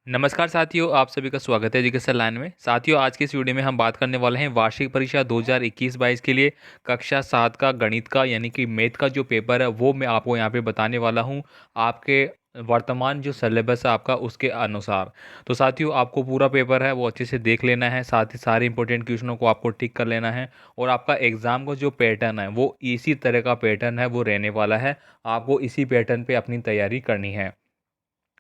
नमस्कार साथियों, आप सभी का स्वागत है एजुकेशन लाइन में। साथियों, आज के इस वीडियो में हम बात करने वाले हैं वार्षिक परीक्षा 2021-22 के लिए कक्षा 7 का गणित का यानी कि मैथ का जो पेपर है वो मैं आपको यहाँ पे बताने वाला हूँ आपके वर्तमान जो सिलेबस है आपका उसके अनुसार। तो साथियों, आपको पूरा पेपर है वो अच्छे से देख लेना है, साथ ही सारे इंपॉर्टेंट क्वेश्चनों को आपको टिक कर लेना है और आपका एग्ज़ाम का जो पैटर्न है वो इसी तरह का पैटर्न है वो रहने वाला है। आपको इसी पैटर्न पर अपनी तैयारी करनी है।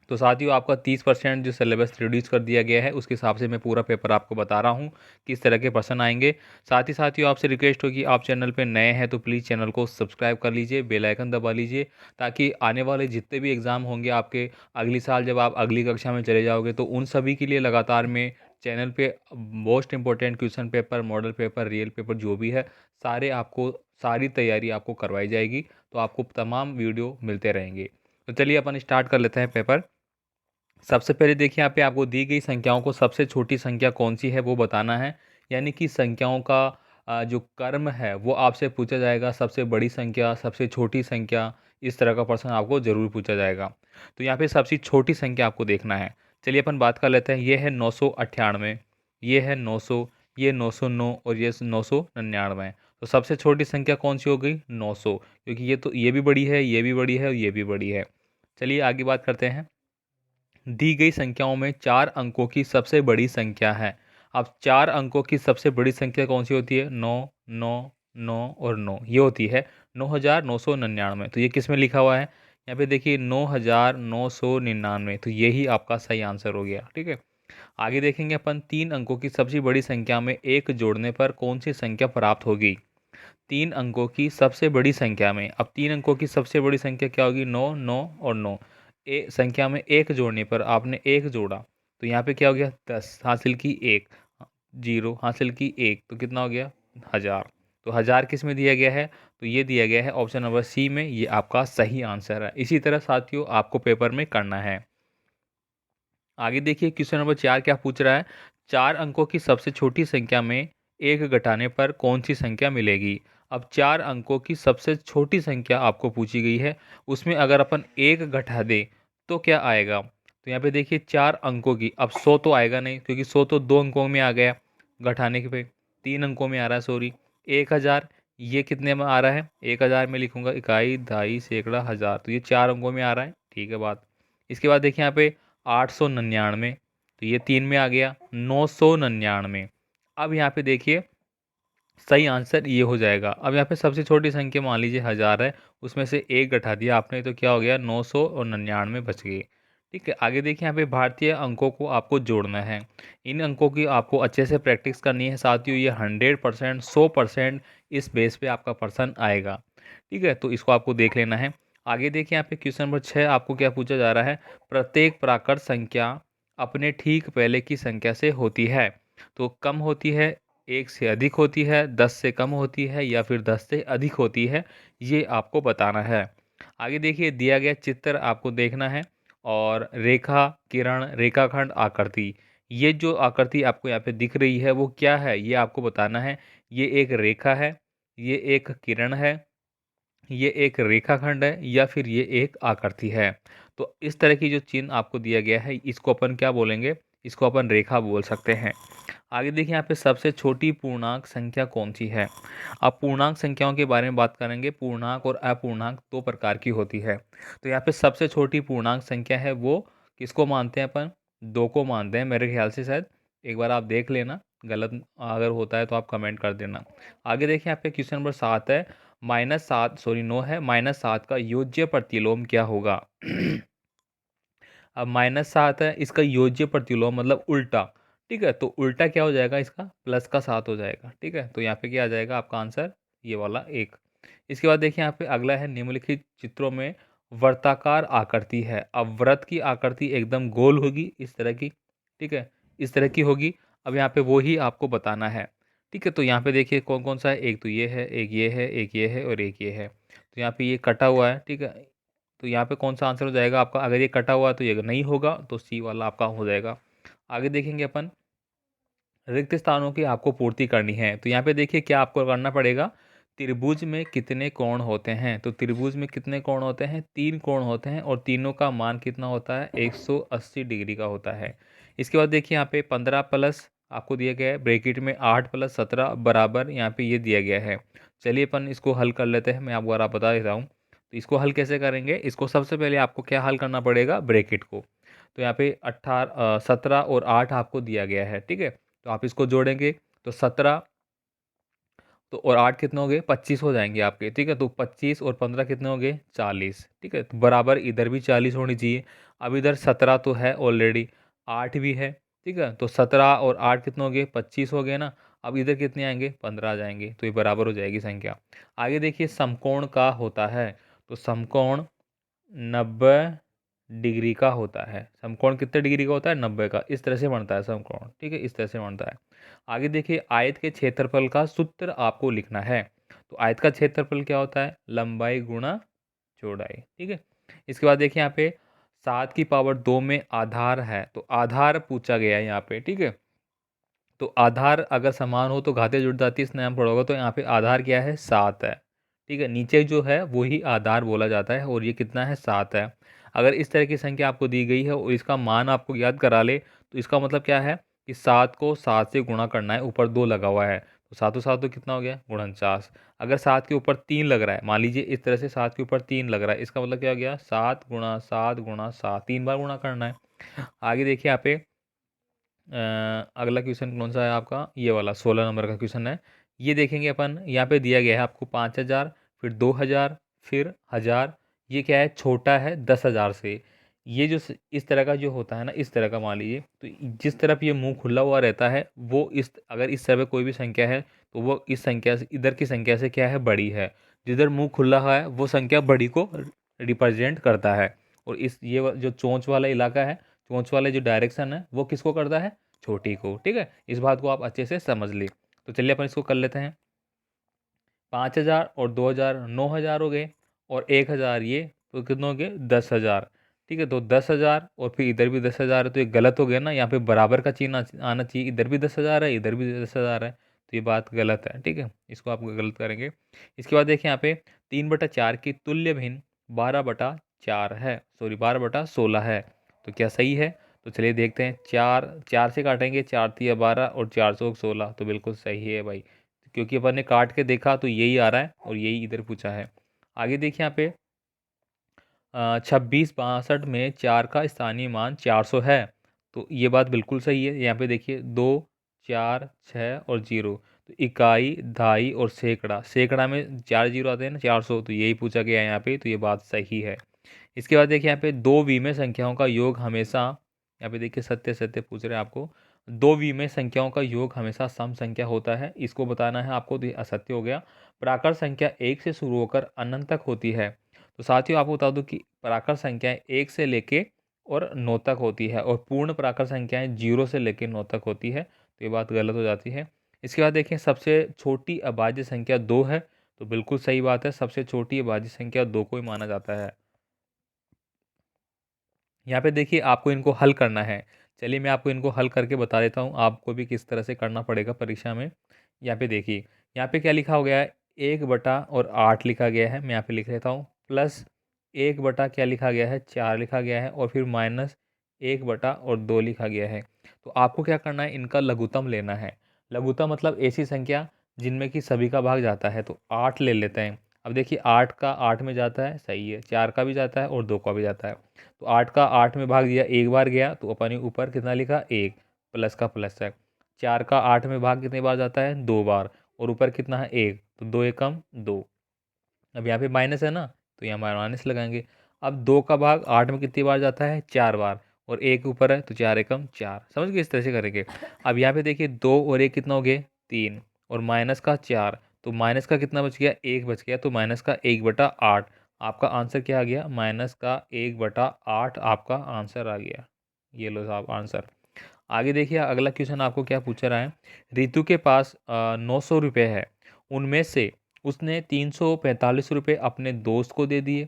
तो साथियों, आपका 30% जो सिलेबस रिड्यूस कर दिया गया है उसके हिसाब से मैं पूरा पेपर आपको बता रहा हूँ किस तरह के प्रश्न आएंगे। साथ ही साथियों, आपसे रिक्वेस्ट होगी, आप चैनल पे नए हैं तो प्लीज़ चैनल को सब्सक्राइब कर लीजिए, बेल आइकन दबा लीजिए, ताकि आने वाले जितने भी एग्ज़ाम होंगे आपके अगली साल जब आप अगली कक्षा में चले जाओगे तो उन सभी के लिए लगातार मैं चैनल पे most important question paper, model paper, real paper जो भी है सारे आपको सारी तैयारी आपको करवाई जाएगी। तो आपको तमाम वीडियो मिलते रहेंगे। तो चलिए अपन स्टार्ट कर लेते हैं पेपर। सबसे पहले देखिए, यहाँ पे आपको दी गई संख्याओं को सबसे छोटी संख्या कौन सी है वो बताना है। यानी कि संख्याओं का जो क्रम है वो आपसे पूछा जाएगा, सबसे बड़ी संख्या, सबसे छोटी संख्या, इस तरह का प्रश्न आपको ज़रूर पूछा जाएगा। तो यहाँ पे सबसे छोटी संख्या आपको देखना है। चलिए अपन बात कर लेते हैं। ये है 998, ये है 900, ये 909 और ये 999। तो सबसे छोटी संख्या कौन सी हो गई? 900, क्योंकि ये भी बड़ी है, ये भी बड़ी है और ये भी बड़ी है। चलिए आगे बात करते हैं। दी गई संख्याओं में 4 अंकों की सबसे बड़ी संख्या है। अब 4 अंकों की सबसे बड़ी संख्या कौन सी होती है? 9, 9, 9 और 9, ये होती है 9999। तो ये किस में लिखा हुआ है? यहाँ पे देखिए 9999, तो यही आपका सही आंसर हो गया। ठीक है, आगे देखेंगे अपन। 3 अंकों की सबसे बड़ी संख्या में 1 जोड़ने पर कौन सी संख्या प्राप्त होगी? 3 अंकों की सबसे बड़ी संख्या में, अब 3 अंकों की सबसे बड़ी संख्या क्या होगी? 9, 9 और 9। संख्या में 1 जोड़ने पर आपने 1 जोड़ा तो यहाँ पे क्या हो गया? 10 हासिल की 1, 0 हासिल की 1, तो कितना हो गया? 1000। तो 1000 किस में दिया गया है? तो ये दिया गया है ऑप्शन नंबर सी में, ये आपका सही आंसर है। इसी तरह साथियों आपको पेपर में करना है। आगे देखिए, क्वेश्चन नंबर 4 क्या पूछ रहा है? 4 अंकों की सबसे छोटी संख्या में 1 घटाने पर कौन सी संख्या मिलेगी? अब 4 अंकों की सबसे छोटी संख्या आपको पूछी गई है, उसमें अगर अपन 1 घटा दें तो क्या आएगा? तो यहाँ पे देखिए 4 अंकों की, अब 100 तो आएगा नहीं क्योंकि 100 तो 2 अंकों में आ गया घटाने के पे, 3 अंकों में आ रहा है, सॉरी। 1000, ये कितने में आ रहा है? 1000 में लिखूंगा इकाई, दहाई, सैकड़ा, हज़ार, तो ये 4 अंकों में आ रहा है। ठीक है बात। इसके बाद देखिए यहाँ पे 899, तो ये 3 में आ गया। 999, अब यहाँ पे देखिए सही आंसर ये हो जाएगा। अब यहाँ पे सबसे छोटी संख्या मान लीजिए 1000 है, उसमें से 1 घटा दिया आपने तो क्या हो गया? 900 और 99 बच गए। ठीक है, आगे देखिए, यहाँ पे भारतीय अंकों को आपको जोड़ना है। इन अंकों की आपको अच्छे से प्रैक्टिस करनी है साथियों। ये 100%, 100% इस बेस पे आपका प्रश्न आएगा। ठीक है, तो इसको आपको देख लेना है। आगे देखिए, यहाँ पे क्वेश्चन नंबर 6 आपको क्या पूछा जा रहा है? प्रत्येक प्राकृत संख्या अपने ठीक पहले की संख्या से होती है। तो कम होती है, 1 से अधिक होती है, 10 से कम होती है या फिर 10 से अधिक होती है, ये आपको बताना है। आगे देखिए, दिया गया चित्र आपको देखना है और रेखा, किरण, रेखाखंड, आकृति, ये जो आकृति आपको यहाँ पे दिख रही है वो क्या है ये आपको बताना है। ये एक रेखा है, ये एक किरण है, ये एक रेखाखंड है या फिर ये एक आकृति है। तो इस तरह की जो चिन्ह आपको दिया गया है इसको अपन क्या बोलेंगे? इसको अपन रेखा बोल सकते हैं। आगे देखिए, यहाँ पे सबसे छोटी पूर्णांक संख्या कौन सी है? अब पूर्णांक संख्याओं के बारे में बात करेंगे। पूर्णांक और अपूर्णांक दो प्रकार की होती है। तो यहाँ पे सबसे छोटी पूर्णांक संख्या है वो किसको मानते हैं अपन? 2 को मानते हैं मेरे ख्याल से, शायद एक बार आप देख लेना, गलत अगर होता है तो आप कमेंट कर देना। आगे देखिए, यहाँ पे क्वेश्चन नंबर 7 है। -7 है, -7 का योज्य प्रतिलोम क्या होगा? अब -7 है, इसका योज्य प्रतिलोम मतलब उल्टा। ठीक है, तो उल्टा क्या हो जाएगा इसका? +7 हो जाएगा। ठीक है, तो यहाँ पे क्या आ जाएगा आपका आंसर? ये वाला एक। इसके बाद देखिए, यहाँ पे अगला है, निम्नलिखित चित्रों में वर्ताकार आकृति है। अब व्रत की आकृति एकदम गोल होगी इस तरह की। ठीक है, इस तरह की होगी। अब यहाँ पे वो ही आपको बताना है। ठीक है, तो यहाँ पे देखिए कौन कौन सा है? एक तो ये है, एक ये है, एक ये है और एक ये है। तो यहाँ पे ये कटा हुआ है। ठीक है, तो यहाँ पे कौन सा आंसर हो जाएगा आपका? अगर ये कटा हुआ है तो ये नहीं होगा, तो सी वाला आपका हो जाएगा। आगे देखेंगे अपन, रिक्त स्थानों की आपको पूर्ति करनी है। तो यहाँ पे देखिए क्या आपको करना पड़ेगा? त्रिभुज में कितने कोण होते हैं? तो त्रिभुज में कितने कोण होते हैं? 3 कोण होते हैं और तीनों का मान कितना होता है? 180 डिग्री का होता है। इसके बाद देखिए यहाँ पे 15 प्लस आपको दिया गया है ब्रैकेट में 8 प्लस 17 बराबर यहाँ पे ये दिया गया है। चलिए अपन इसको हल कर लेते हैं, मैं आपको ज़रा बता देता हूँ। तो इसको हल कैसे करेंगे? इसको सबसे पहले आपको क्या हल करना पड़ेगा? ब्रैकेट को। तो यहाँ पे 17 और 8 आपको दिया गया है, ठीक है? तो आप इसको जोड़ेंगे तो 17 तो और 8 कितने हो गए? 25 हो जाएंगे आपके, ठीक है? तो 25 और 15 कितने हो गए? 40, ठीक है? तो बराबर इधर भी 40 होनी चाहिए। अब इधर 17 तो है ऑलरेडी, 8 भी है, ठीक है? तो 17 और 8 कितने हो गए? 25 हो गए ना। अब इधर कितने आएंगे? 15 आ जाएंगे, तो ये बराबर हो जाएगी संख्या। आगे देखिए समकोण का होता है, तो समकोण 90 डिग्री का होता है। समकोण कितने डिग्री का होता है? 90 का। इस तरह से बनता है समकोण, ठीक है? इस तरह से बनता है। आगे देखिए आयत के क्षेत्रफल का सूत्र आपको लिखना है। तो आयत का क्षेत्रफल क्या होता है? लंबाई गुणा चौड़ाई, ठीक है? इसके बाद देखिए यहाँ पे 7 की पावर 2 में आधार है, तो आधार पूछा गया है यहाँ पे, ठीक है? तो आधार अगर समान हो तो घातें जुड़ जाती है, इसने हम पढ़ोगे तो यहाँ पे आधार क्या है? 7 है, ठीक है? नीचे जो है वही आधार बोला जाता है और ये कितना है? 7 है। अगर इस तरह की संख्या आपको दी गई है और इसका मान आपको याद करा ले तो इसका मतलब क्या है कि 7 को 7 से गुणा करना है, ऊपर 2 लगा हुआ है तो 7 7 तो कितना हो गया? 49। अगर 7 के ऊपर 3 लग रहा है, मान लीजिए इस तरह से 7 के ऊपर 3 लग रहा है, इसका मतलब क्या हो गया? 7 गुणा 7 गुणा 7, 3 बार गुणा करना है। आगे देखिए यहाँ पे अगला क्वेश्चन कौन सा है आपका? ये वाला 16 नंबर का क्वेश्चन है। ये देखेंगे अपन, यहाँ पे दिया गया है आपको 5000, फिर 2000, फिर 1000। ये क्या है? छोटा है 10,000 से। ये जो इस तरह का जो होता है ना, इस तरह का मान लीजिए, तो जिस तरफ ये मुंह खुला हुआ रहता है वो इस, अगर इस तरह कोई भी संख्या है तो वो इस संख्या से, इधर की संख्या से क्या है? बड़ी है। जिधर मुंह खुला हुआ है वो संख्या बड़ी को रिप्रेजेंट करता है। और इस जो चोंच वाला इलाका है, चोंच वाले जो डायरेक्शन है वो किसको करता है? छोटी को, ठीक है? इस बात को आप अच्छे से समझ ली। तो चलिए अपन इसको कर लेते हैं। 5000 और 2000 9000 हो गए और 1000 ये, तो कितने हो गए? 10,000, ठीक है? तो 10,000 और फिर इधर भी 10,000 है, तो ये गलत हो गया ना। यहाँ पे बराबर का चिन्ह आना चाहिए, इधर भी 10,000 है, इधर भी 10,000 है, तो ये बात गलत है, ठीक है? इसको आप गलत करेंगे। इसके बाद देखिए यहाँ पे 3/4 की तुल्य भिन्न 12/4 है, सॉरी 12/16 है, तो क्या सही है? तो चलिए देखते हैं। 4 4 से काटेंगे, 4 तिया 12 और 4 चौक 16, तो बिल्कुल सही है भाई, क्योंकि अपन ने काट के देखा तो यही आ रहा है और यही इधर पूछा है। आगे देखिए यहाँ पे 26 62 में 4 का स्थानीय मान 400 है, तो ये बात बिल्कुल सही है। यहाँ पे देखिए 2 4 6 और 0, तो इकाई दहाई और सैकड़ा, सैकड़ा में 4 जीरो आते हैं ना, 400, तो यही पूछा गया है यहाँ पे, तो ये बात सही है। इसके बाद देखिए यहाँ पे दो विमेय संख्याओं का योग हमेशा, यहाँ पे देखिए सत्य सत्य पूछ रहे हैं आपको, दो विमेय संख्याओं का योग हमेशा सम संख्या होता है, इसको बताना है आपको, तो ये असत्य हो गया। प्राकृत संख्या 1 से शुरू होकर अनंत तक होती है, तो साथियों आपको बता दूं कि प्राकृत संख्याएं 1 से लेके और 9 तक होती है और पूर्ण प्राकृत संख्याएं 0 से लेके 9 तक होती है, तो ये बात गलत हो जाती है। इसके बाद देखें सबसे छोटी अभाज्य संख्या 2 है, तो बिल्कुल सही बात है, सबसे छोटी अभाज्य संख्या 2 को ही माना जाता है। यहाँ पे देखिए आपको इनको हल करना है। चलिए मैं आपको इनको हल करके बता देता हूँ, आपको भी किस तरह से करना पड़ेगा परीक्षा में। यहाँ पे देखिए, यहाँ पे क्या लिखा हो गया है? 1/8 लिखा गया है, मैं यहाँ पे लिख लेता हूँ, प्लस 1 क्या लिखा गया है? 4 लिखा गया है, और फिर माइनस 1/2 लिखा गया है। तो आपको क्या करना है? इनका लघुत्तम लेना है। लघुत्तम मतलब ऐसी संख्या जिनमें कि सभी का भाग जाता है, तो 8 ले लेते हैं। अब देखिए 8 का 8 में जाता है, सही है, 4 का भी जाता है और 2 का भी जाता है। तो 8 का 8 में भाग दिया, एक बार गया, तो अपन ने ऊपर कितना लिखा? 1, प्लस का प्लस है। 4 का 8 में भाग कितने बार जाता है? 2 बार, और ऊपर कितना है? 1, तो 2 एकम 2। अब यहाँ पे माइनस है ना, तो यहाँ माइनस लगाएंगे। अब 2 का भाग 8 में कितनी बार जाता है? 4 बार, और 1 ऊपर है, तो 4 एकम 4। समझ गए? इस तरह से करेंगे। अब यहाँ पे देखिए 2 और 1 कितना हो गए? 3, और माइनस का 4, तो माइनस का कितना बच गया? 1 बच गया, तो माइनस का 1/8। आपका आंसर क्या आ गया? माइनस का 1/8 आपका आंसर आ गया। ये लो साहब आंसर। आगे देखिए अगला क्वेश्चन आपको क्या पूछ रहा है। रितु के पास 900 रुपये है, उनमें से उसने 345 रुपये अपने दोस्त को दे दिए,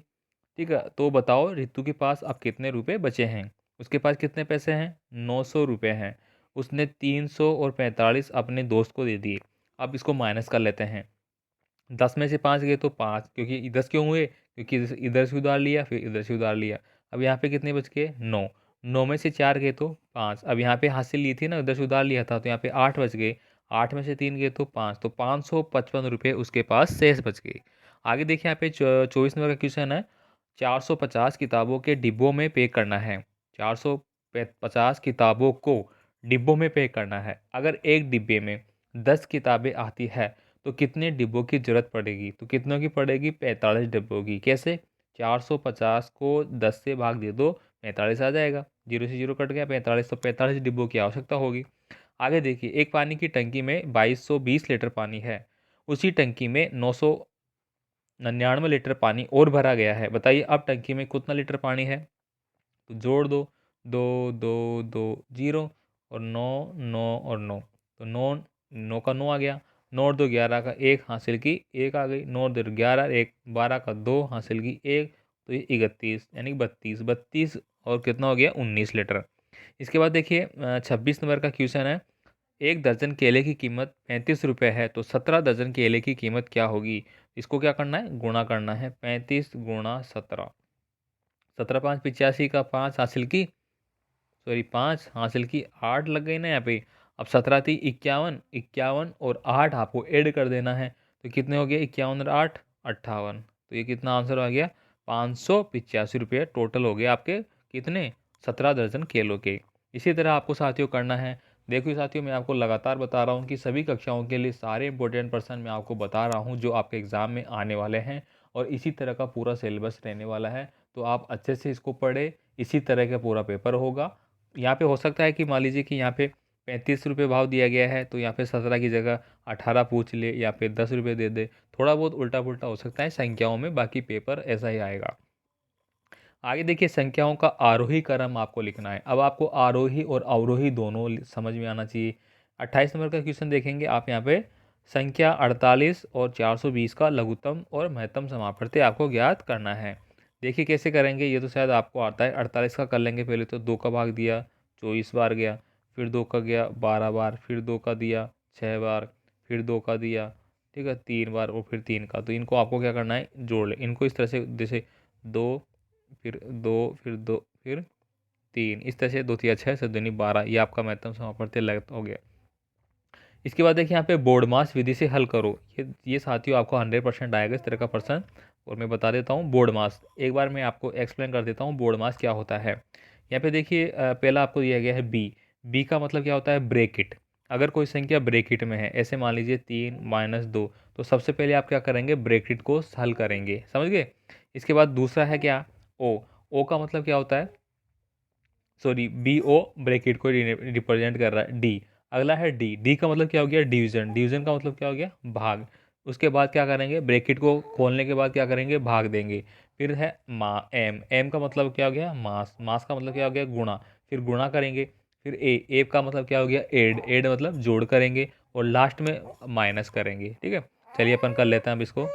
ठीक है? तो बताओ रितु के पास अब कितने रुपए बचे हैं? उसके पास कितने पैसे हैं? 900 रुपये हैं। उसने 345 अपने दोस्त को दे दिए। अब इसको माइनस कर लेते हैं। 10 में से 5 गए तो 5, क्योंकि 10 क्यों हुए, क्योंकि इधर से उधार लिया फिर इधर से उधार लिया। अब यहाँ पे कितने बच गए, 9। 9 में से 4 गए तो 5। अब यहाँ पे हासिल ली थी ना, उधर से उधार लिया था, तो यहाँ पे 8 बच गए। 8 में से 3 गए तो 5, तो 555 रुपये उसके पास शेष बच गए। आगे देखिए, यहाँ पे 24 नंबर का क्वेश्चन है। 450 किताबों के डिब्बों में पैक करना है। 450 किताबों को डिब्बों में पैक करना है। अगर एक डिब्बे में 10 किताबें आती है तो कितने डिब्बों की जरूरत पड़ेगी, तो कितनों की पड़ेगी, 45 डिब्बों की। कैसे, 450 को 10 से भाग दे दो, 45 आ जाएगा। 0 से 0 कट गया, 45, तो 45 डिब्बों की आवश्यकता होगी। आगे देखिए, एक पानी की टंकी में 2220 लीटर पानी है। उसी टंकी में 999 लीटर पानी और भरा गया है। बताइए अब टंकी में कितना लीटर पानी है, तो जोड़ दो, 2 2 2 0 और 9 9 और 9, तो 9 9 का 9 आ गया। 9 और 2 11 का 1 हासिल की 1 आ गई। 9 और 2 11, 1 12 का 2 हासिल की 1, तो ये 31 यानी 32 32 और कितना हो गया, 19 लीटर। इसके बाद देखिए 26 नंबर का क्वेश्चन है। एक दर्जन केले की कीमत 35 रुपये है, तो 17 दर्जन केले की कीमत क्या होगी। इसको क्या करना है, गुणा करना है। 35 गुणा 17, 17 5 85 का 5 हासिल की, सॉरी 5 हासिल की, 8 लग गई ना यहाँ पे। अब 17 थी 51, 51 और 8 आपको ऐड कर देना है, तो कितने हो गए, 51 और 8 58। तो ये कितना आंसर आ गया, 585 रुपये टोटल हो गए आपके, कितने, 17 दर्जन केलों के। इसी तरह आपको साथियों करना है। देखिए साथियों, मैं आपको लगातार बता रहा हूँ कि सभी कक्षाओं के लिए सारे इंपॉर्टेंट पर्सन मैं आपको बता रहा हूँ जो आपके एग्ज़ाम में आने वाले हैं, और इसी तरह का पूरा सिलेबस रहने वाला है। तो आप अच्छे से इसको पढ़े, इसी तरह का पूरा पेपर होगा। यहाँ पे हो सकता है कि मान लीजिए कि यहाँ पे 35 रुपये भाव दिया गया है, तो यहाँ पे 17 की जगह 18 पूछ ले, या फिर 10 रुपये दे दे। थोड़ा बहुत उल्टा पुल्टा हो सकता है संख्याओं में, बाकी पेपर ऐसा ही आएगा। आगे देखिए, संख्याओं का आरोही क्रम आपको लिखना है। अब आपको आरोही और अवरोही दोनों समझ में आना चाहिए। 28 नंबर का क्वेश्चन देखेंगे आप यहाँ पे। संख्या 48 और 420 का लघुत्तम और महत्तम समापवर्ती आपको ज्ञात करना है। देखिए कैसे करेंगे, ये तो शायद आपको आता है। 48 का कर लेंगे पहले, तो 2 का भाग दिया 24 बार गया, फिर 2 का गया 12 बार, फिर 2 का दिया 6 बार, फिर 2 का दिया, ठीक है, 3 बार, और फिर 3 का। तो इनको आपको क्या करना है, जोड़ ले इनको इस तरह से, जैसे 2 फिर 2 फिर 2 फिर 3, इस तरह से 2 3 6 7 दूनी 12, ये आपका महत्तम समापवर्ती लग हो गया। इसके बाद देखिए यहाँ पे बोर्ड मास विधि से हल करो। ये साथियों आपको 100% आएगा इस तरह का प्रश्न। और मैं बता देता हूँ बोर्ड मास, एक बार मैं आपको एक्सप्लेन कर देता हूँ बोर्ड मास क्या होता है। यहाँ पे देखिए पहला आपको दिया गया है बी। बी का मतलब क्या होता है, ब्रेकिट। अगर कोई संख्या ब्रेकिट में है, ऐसे मान लीजिए 3 - 2, तो सबसे पहले आप क्या करेंगे, ब्रेकिट को हल करेंगे, समझ गए। इसके बाद दूसरा है क्या, ओ। ओ का मतलब क्या होता है, सॉरी बी ओ ब्रैकेट को रिप्रेजेंट कर रहा है। डी, अगला है डी। डी का मतलब क्या हो गया, डिवीजन। डिवीजन का मतलब क्या हो गया, भाग। उसके बाद क्या करेंगे, ब्रैकेट को खोलने के बाद क्या करेंगे, भाग देंगे। फिर है मा एम। एम का मतलब क्या हो गया, मास। मास का मतलब क्या हो गया, गुणा। फिर गुणा करेंगे। फिर ए। ए का मतलब क्या हो गया, एड। एड मतलब जोड़ करेंगे। और लास्ट में माइनस करेंगे, ठीक है। चलिए अपन कर लेते हैं अब इसको,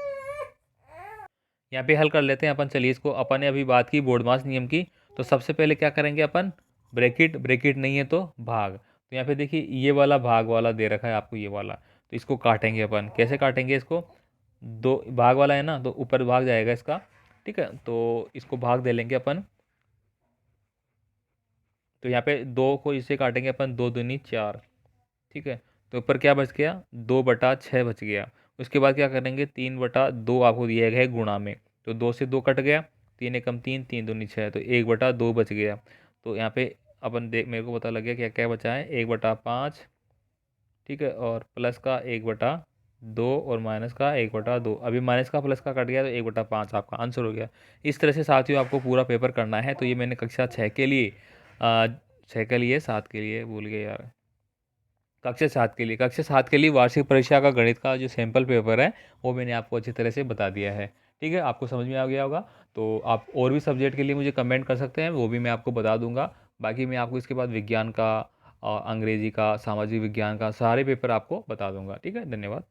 यहाँ पे हल कर लेते हैं अपन। चलिए इसको, अपन ने अभी बात की बोर्ड मास नियम की। तो सबसे पहले क्या करेंगे अपन, ब्रैकेट। ब्रैकेट नहीं है तो भाग। तो यहाँ पे देखिए ये वाला भाग वाला दे रखा है आपको, ये वाला। तो इसको काटेंगे अपन, कैसे काटेंगे इसको, दो भाग वाला है ना, तो ऊपर भाग जाएगा इसका, ठीक है। तो इसको भाग दे लेंगे अपन। तो यहाँ पे 2 को इससे काटेंगे अपन, 2 दूनी 4, ठीक है। तो ऊपर क्या बच गया, 2/6 बच गया। उसके बाद क्या करेंगे, 3/2 आपको दिया गया है गुणा में। तो 2 से 2 कट गया, 3 एकम 3, 3 दूनी 6, तो 1/2 बच गया। तो यहाँ पे अपन देख, मेरे को पता लग गया क्या क्या बचा है, 1/5, ठीक है, और प्लस का 1/2 और माइनस का 1/2। अभी माइनस का प्लस का कट गया, तो 1/5 आपका आंसर हो गया। इस तरह से साथियों आपको पूरा पेपर करना है। तो ये मैंने कक्षा 6 के लिए, 6 के लिए, 7 के लिए भूल गए यार, कक्षा 7 के लिए वार्षिक परीक्षा का गणित का जो सैंपल पेपर है, वो मैंने आपको अच्छी तरह से बता दिया है, ठीक है। आपको समझ में आ गया होगा। तो आप और भी सब्जेक्ट के लिए मुझे कमेंट कर सकते हैं, वो भी मैं आपको बता दूंगा। बाकी मैं आपको इसके बाद विज्ञान का, अंग्रेजी का, सामाजिक विज्ञान का सारे पेपर आपको बता दूंगा, ठीक है। धन्यवाद।